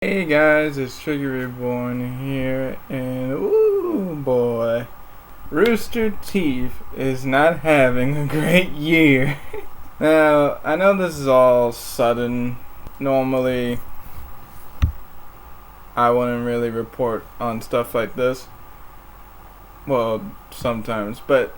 Hey guys, it's Sugar Reborn here, and ooh boy, Rooster Teeth is not having a great year. Now, I know this is all sudden. Normally, I wouldn't really report on stuff like this. Well, sometimes, but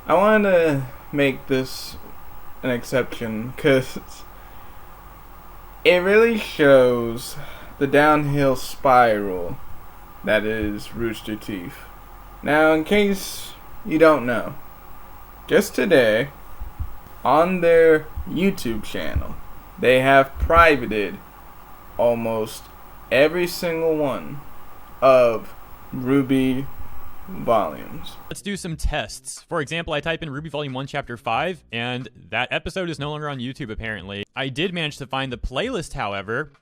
I wanted to make this an exception, because it really shows the downhill spiral that is Rooster Teeth. Now, in case you don't know, just today, on their YouTube channel, they have privated almost every single one of RWBY volumes. Let's do some tests. For example, I type in RWBY Volume 1 Chapter 5, and that episode is no longer on YouTube, apparently. I did manage to find the playlist, however,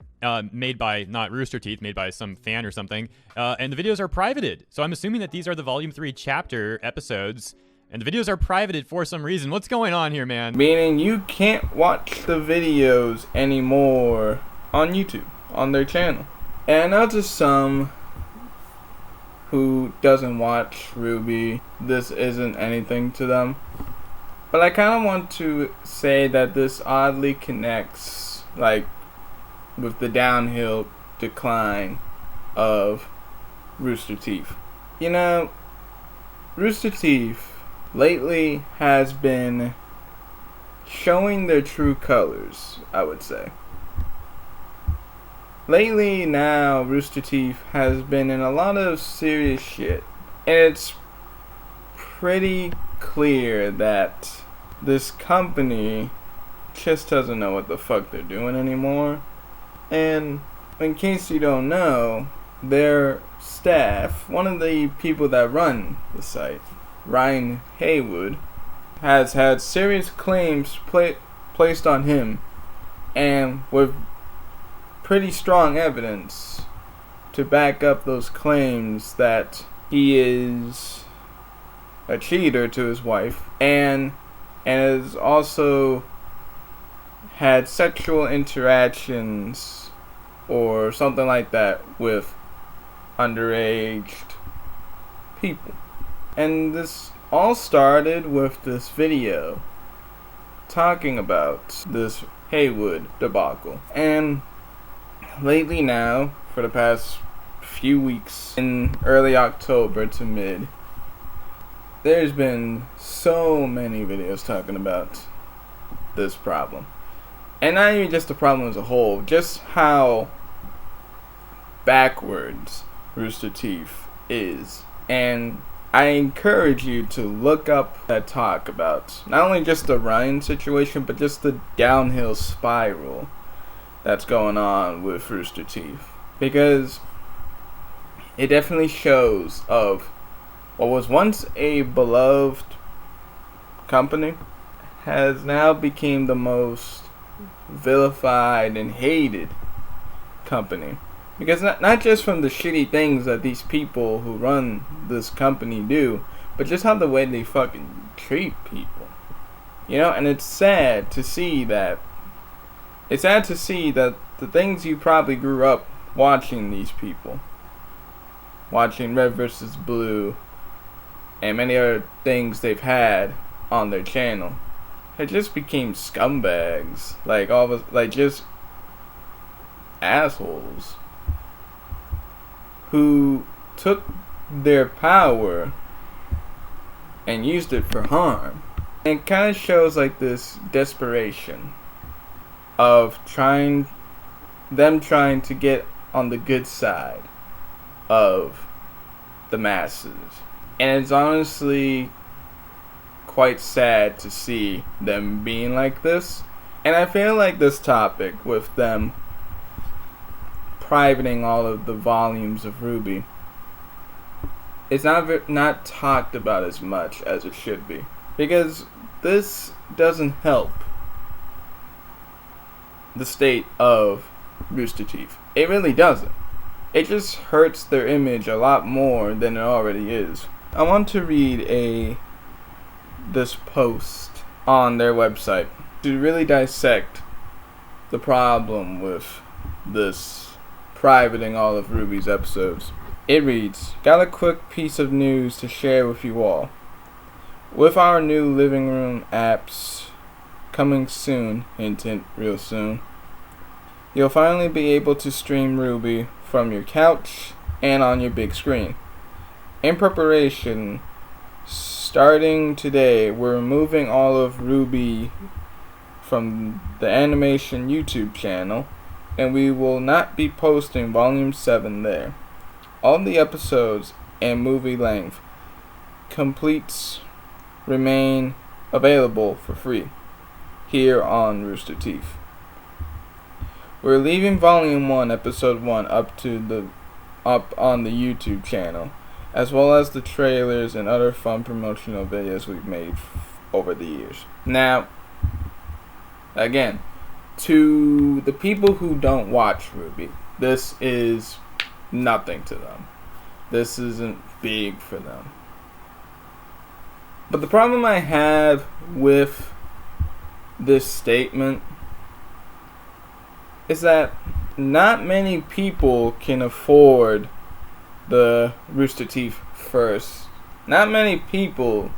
made by, not Rooster Teeth, made by some fan or something, and the videos are privated. So I'm assuming that these are the Volume 3 chapter episodes, and the videos are privated for some reason. What's going on here, man? Meaning you can't watch the videos anymore on YouTube, on their channel. And now to some who doesn't watch RWBY, this isn't anything to them. But I kind of want to say that this oddly connects, like, with the downhill decline of Rooster Teeth. You know, Rooster Teeth lately has been showing their true colors, I would say. Lately now, Rooster Teeth has been in a lot of serious shit. And it's pretty clear that this company just doesn't know what the fuck they're doing anymore. And in case you don't know, their staff, one of the people that run the site, Haywood, has had serious claims placed on him, and with pretty strong evidence to back up those claims that he is a cheater to his wife and has also had sexual interactions or something like that with underage people. And this all started with this video talking about this Haywood debacle. And lately now, for the past few weeks, in early October to mid, there's been so many videos talking about this problem. And not even just the problem as a whole, just how backwards Rooster Teeth is. And I encourage you to look up that talk about not only just the Ryan situation, but just the downhill spiral that's going on with Rooster Teeth, because it definitely shows of what was once a beloved company has now become the most vilified and hated company, because not just from the shitty things that these people who run this company do, but just how the way they fucking treat people, you know. And it's sad to see that the things you probably grew up watching these people, watching Red vs. Blue, and many other things they've had on their channel, it just became scumbags, just assholes who took their power and used it for harm. And it kind of shows like this desperation of trying to get on the good side of the masses. And it's honestly quite sad to see them being like this. And I feel like this topic with them privating all of the volumes of RWBY, it's not talked about as much as it should be, because this doesn't help the state of Rooster Teeth. It really doesn't. It just hurts their image a lot more than it already is. I want to read this post on their website to really dissect the problem with this privating all of RWBY's episodes. It reads, got a quick piece of news to share with you all. With our new living room apps coming soon, hint hint, real soon, you'll finally be able to stream RWBY from your couch and on your big screen. In preparation, starting today, we're removing all of RWBY from the animation YouTube channel, and we will not be posting Volume 7 there. All the episodes and movie length completes remain available for free here on Rooster Teeth. We're leaving Volume 1, Episode 1 up on the YouTube channel, as well as the trailers and other fun promotional videos we've made over the years. Now, again, to the people who don't watch RWBY, this is nothing to them. This isn't big for them. But the problem I have with this statement is that not many people can afford the Rooster Teeth first. Not many people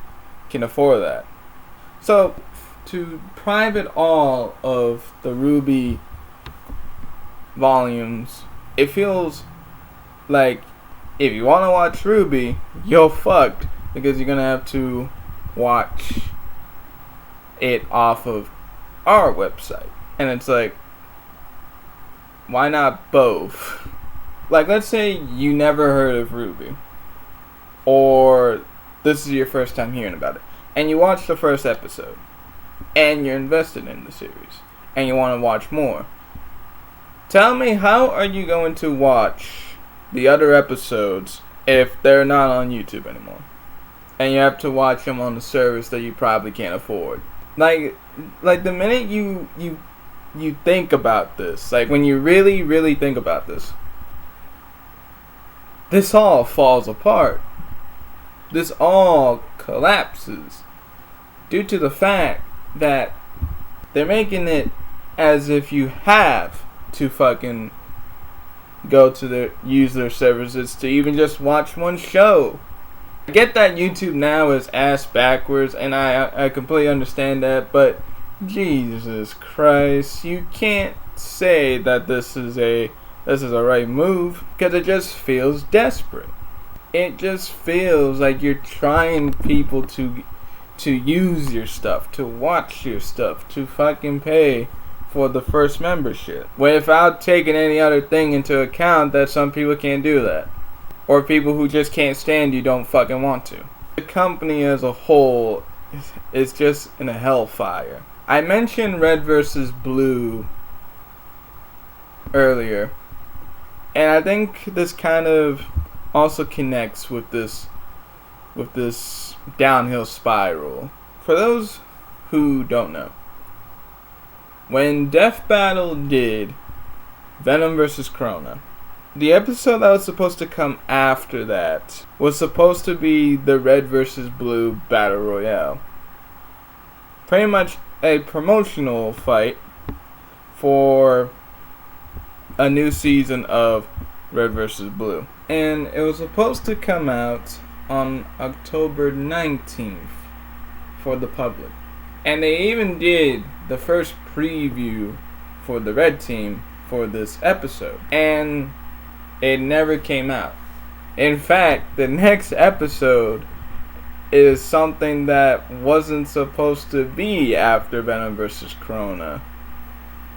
can afford that. So, to private all of the RWBY volumes, it feels like if you want to watch RWBY, you're fucked, because you're going to have to watch it off of our website. And it's like, why not both? Like, let's say you never heard of RWBY, or this is your first time hearing about it, and you watch the first episode, and you're invested in the series, and you want to watch more. Tell me, how are you going to watch the other episodes if they're not on YouTube anymore? And you have to watch them on a service that you probably can't afford. Like the minute you think about this, like when you really, really think about this all falls apart. This all collapses due to the fact that they're making it as if you have to fucking use their services to even just watch one show. I get that YouTube now is ass backwards, and I completely understand that, but Jesus Christ, you can't say that this is a right move, because it just feels desperate. It just feels like you're trying people to use your stuff, to watch your stuff, to fucking pay for the first membership, without taking any other thing into account that some people can't do that, or people who just can't stand you don't fucking want to. The company as a whole is just in a hellfire. I mentioned Red vs. Blue earlier, and I think this kind of also connects with this downhill spiral. For those who don't know, when Death Battle did Venom vs. Corona, the episode that was supposed to come after that was supposed to be the Red vs. Blue Battle Royale. Pretty much a promotional fight for a new season of Red vs. Blue. And it was supposed to come out on October 19th for the public. And they even did the first preview for the Red Team for this episode. And it never came out. In fact, the next episode is something that wasn't supposed to be after Venom vs. Corona.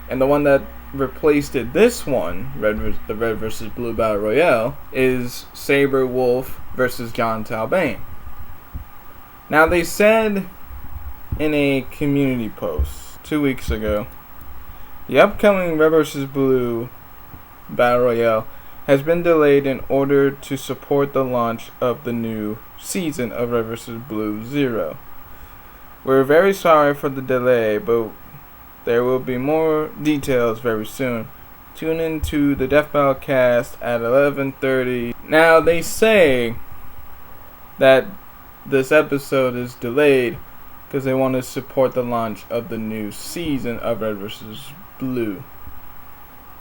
And the one that replaced it, this one, the Red vs. Blue Battle Royale, is Saber Wolf vs. John Talbane. Now, they said in a community post 2 weeks ago, the upcoming Red vs. Blue Battle Royale has been delayed in order to support the launch of the new season of Red vs. Blue Zero. We're very sorry for the delay, but there will be more details very soon. Tune in to the Death Battle cast at 11:30. Now, they say that this episode is delayed because they want to support the launch of the new season of Red vs. Blue.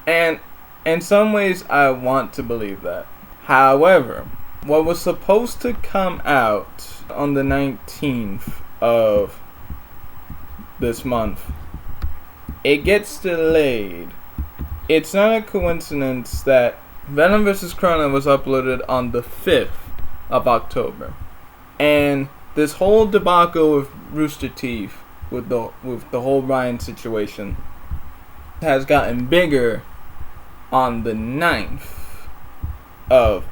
And In some ways, I want to believe that. However, what was supposed to come out on the 19th of this month, it gets delayed. It's not a coincidence that Venom vs. Corona was uploaded on the 5th of October. And this whole debacle with Rooster Teeth, with the whole Ryan situation, has gotten bigger on the 9th of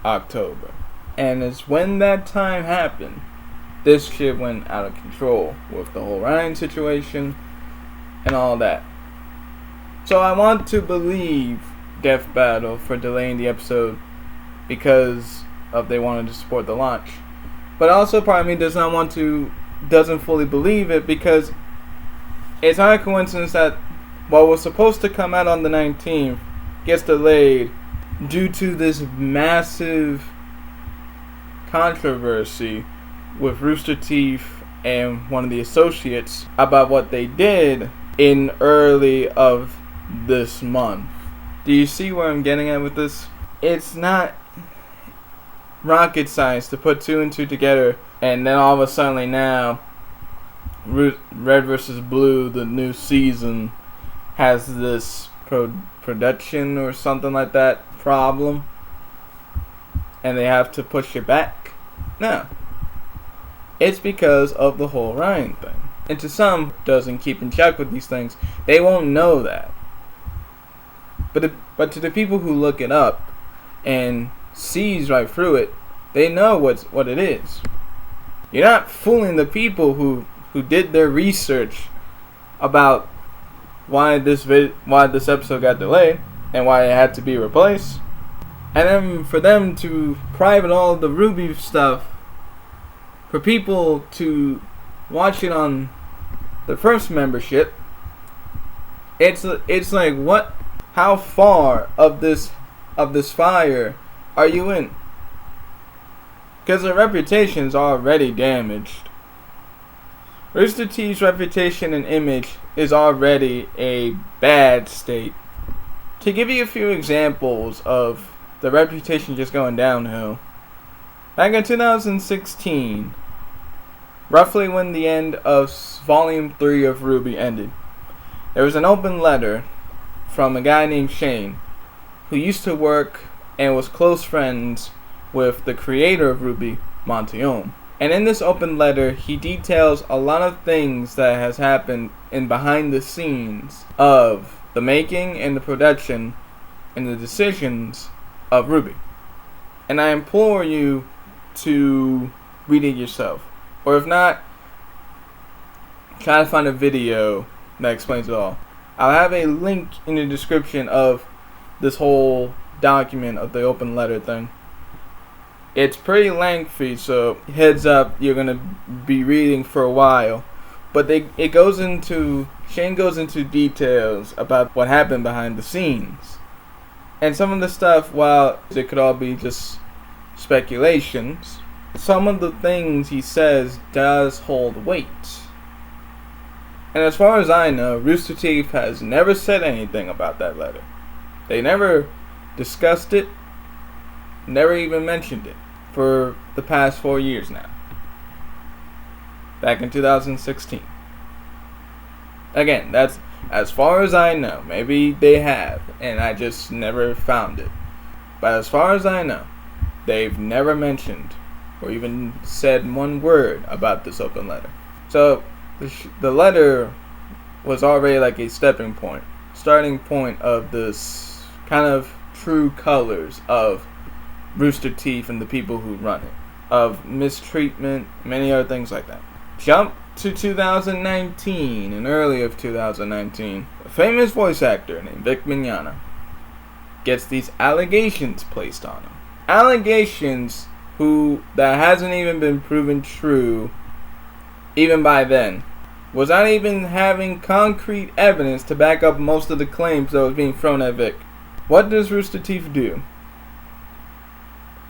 October. And it's when that time happened, this shit went out of control with the whole Ryan situation and all that. So I want to believe Death Battle for delaying the episode because of they wanted to support the launch. But also part of me doesn't fully believe it because it's not a coincidence that what was supposed to come out on the 19th gets delayed due to this massive controversy with Rooster Teeth and one of the associates about what they did in early of this month. Do you see where I'm getting at with this? It's not rocket science to put 2 and 2 together and then all of a sudden now Red vs. Blue, the new season, has this production or something like that problem and they have to push it back. No. It's because of the whole Ryan thing. And to some doesn't keep in check with these things, they won't know that. But to the people who look it up and sees right through it, they know what it is. You're not fooling the people who did their research about why this episode got delayed and why it had to be replaced. And then for them to private all the RWBY stuff for people to watch it on the first membership, it's like, what? How far of this fire are you in? Because their reputation's already damaged. Rooster Teeth's reputation and image is already a bad state. To give you a few examples of the reputation just going downhill, back in 2016, roughly when the end of Volume 3 of RWBY ended, there was an open letter from a guy named Shane, who used to work and was close friends with the creator of RWBY, Montione. And in this open letter, he details a lot of things that has happened in behind the scenes of the making and the production and the decisions of RWBY. And I implore you to read it yourself. Or if not, try to find a video that explains it all. I'll have a link in the description of this whole document of the open letter thing. It's pretty lengthy, so heads up, you're gonna be reading for a while. But Shane goes into details about what happened behind the scenes. And some of the stuff, while it could all be just speculations, some of the things he says does hold weight. And as far as I know, Rooster Teeth has never said anything about that letter. They never discussed it, never even mentioned it for the past 4 years now. Back in 2016. Again, that's as far as I know. Maybe they have, and I just never found it. But as far as I know, they've never mentioned or even said one word about this open letter. So the letter was already like a starting point of this kind of true colors of Rooster Teeth and the people who run it, of mistreatment, many other things like that. Jump to 2019, in early of 2019, a famous voice actor named Mignogna gets these allegations placed on him. Allegations that hasn't even been proven true, even by then. Was not even having concrete evidence to back up most of the claims that was being thrown at Vic. What does Rooster Teeth do?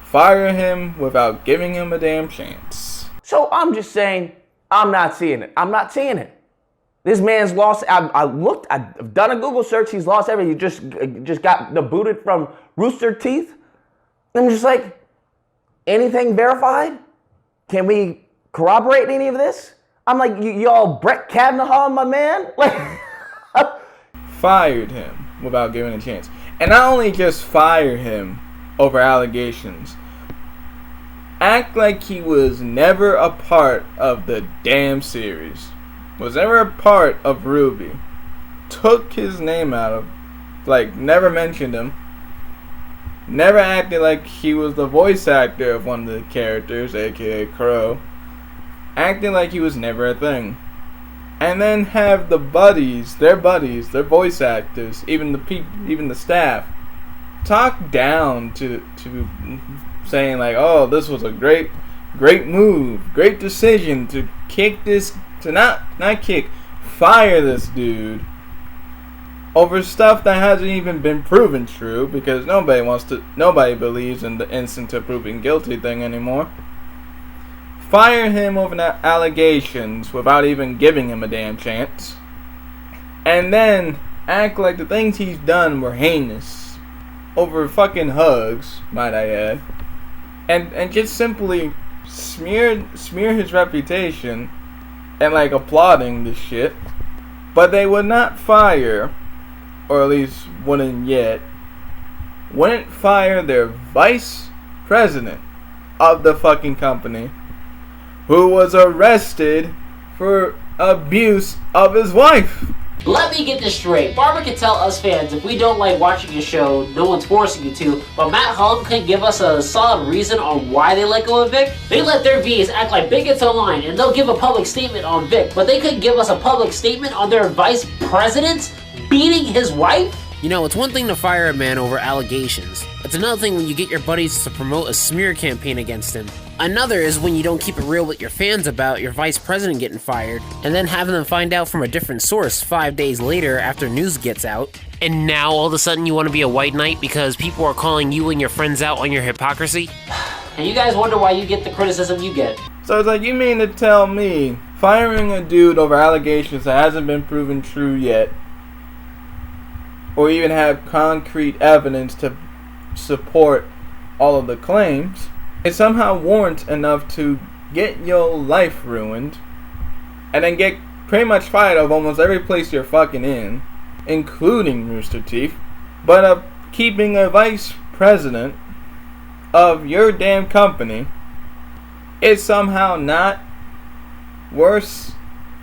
Fire him without giving him a damn chance. So I'm just saying, I'm not seeing it. I'm not seeing it. This man's lost. I've done a Google search. He's lost everything. He just got booted from Rooster Teeth. I'm just like, anything verified? Can we corroborate any of this? I'm like, y'all Brett Kavanaugh, my man? Like, fired him without giving a chance. And not only just fire him over allegations, act like he was never a part of the damn series, was never a part of RWBY, took his name out of, like, never mentioned him, never acted like he was the voice actor of one of the characters, aka Crow, acting like he was never a thing. And then have their voice actors, even the staff, talk down to saying like, oh, this was a great move, great decision to fire this dude over stuff that hasn't even been proven true, because nobody believes in the instant to proving guilty thing anymore. Fire him over allegations without even giving him a damn chance. And then act like the things he's done were heinous over fucking hugs, might I add. And just simply smear his reputation and like applauding this shit. But they would not fire, or at least wouldn't fire their vice president of the fucking company, who was arrested for abuse of his wife. Let me get this straight. Barbara can tell us fans if we don't like watching a show, no one's forcing you to, but Matt Hull couldn't give us a solid reason on why they let go of Vic. They let their VAs act like bigots online, and they'll give a public statement on Vic, but they couldn't give us a public statement on their vice president beating his wife? You know, it's one thing to fire a man over allegations. It's another thing when you get your buddies to promote a smear campaign against him. Another is when you don't keep it real with your fans about your vice president getting fired, and then having them find out from a different source 5 days later after news gets out. And now all of a sudden you want to be a white knight because people are calling you and your friends out on your hypocrisy? And you guys wonder why you get the criticism you get. So it's like, you mean to tell me firing a dude over allegations that hasn't been proven true yet, or even have concrete evidence to support all of the claims, it somehow warrants enough to get your life ruined, and then get pretty much fired of almost every place you're fucking in, including Rooster Teeth, but keeping a vice president of your damn company is somehow not worse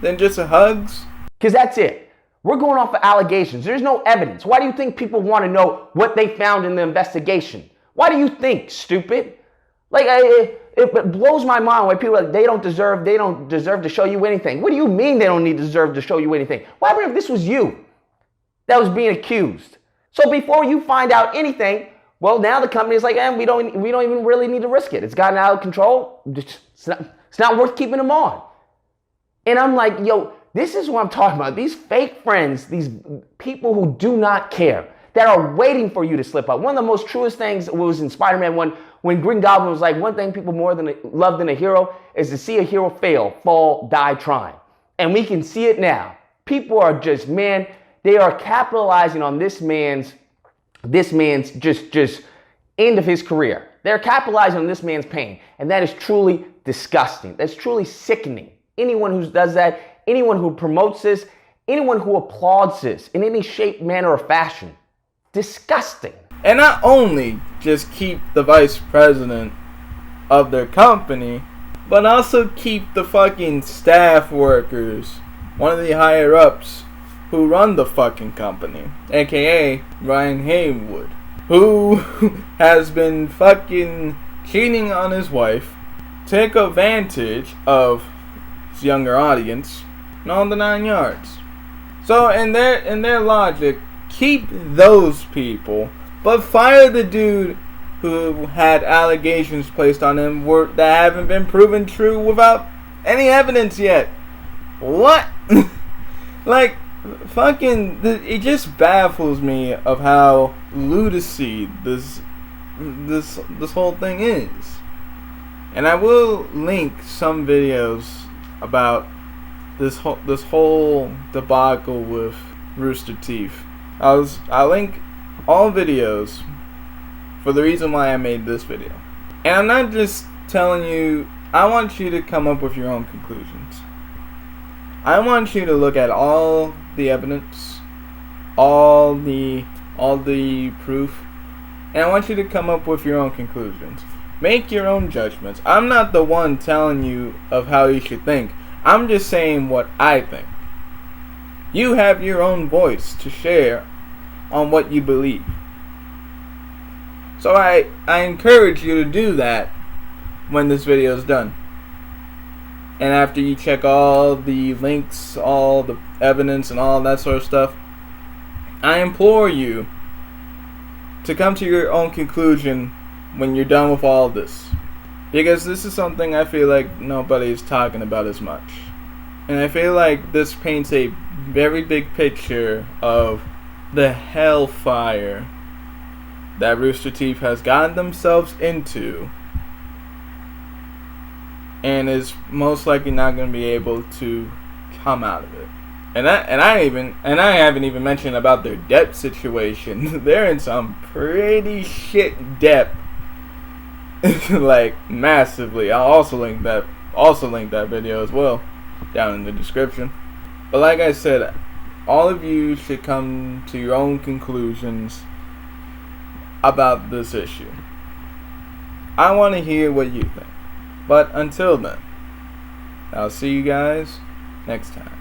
than just a hugs? because that's it. We're going off of allegations. There's no evidence. Why do you think people want to know what they found in the investigation? Why do you think, stupid? Like, it blows my mind when people are like, they don't deserve to show you anything. What do you mean they don't deserve to show you anything? What happened if this was you that was being accused? So before you find out anything, well, now the company is like, we don't even really need to risk it. It's gotten out of control. It's not worth keeping them on. And I'm like, yo, this is what I'm talking about. These fake friends, these people who do not care, that are waiting for you to slip up. One of the most truest things was in Spider-Man 1, when Green Goblin was like, one thing people love than a hero is to see a hero fail, fall, die trying. And we can see it now. People are just, man, they are capitalizing on this man's just end of his career. They're capitalizing on this man's pain. And that is truly disgusting. That's truly sickening. Anyone who does that, anyone who promotes this, anyone who applauds this in any shape, manner, or fashion, disgusting. And not only just keep the vice president of their company, but also keep the fucking staff workers, one of the higher ups who run the fucking company, aka Ryan Haywood, who has been fucking cheating on his wife, take advantage of his younger audience, and all the 9 yards. So in their logic, keep those people, but fire the dude who had allegations placed on him that haven't been proven true without any evidence yet. What? Like, fucking, it just baffles me of how lunacy this whole thing is. And I will link some videos about this whole debacle with Rooster Teeth. I link all videos for the reason why I made this video. And I'm not just telling you, I want you to come up with your own conclusions. I want you to look at all the evidence, all the proof, and I want you to come up with your own conclusions. Make your own judgments. I'm not the one telling you of how you should think. I'm just saying what I think. You have your own voice to share on what you believe. So I encourage you to do that when this video is done. And after you check all the links, all the evidence, and all that sort of stuff, I implore you to come to your own conclusion when you're done with all this. Because this is something I feel like nobody's talking about as much. And I feel like this paints a very big picture of the hellfire that Rooster Teeth has gotten themselves into, and is most likely not going to be able to come out of it. And I haven't even mentioned about their debt situation. They're in some pretty shit debt, like massively. I'll also link that video as well down in the description. But like I said, all of you should come to your own conclusions about this issue. I want to hear what you think. But until then, I'll see you guys next time.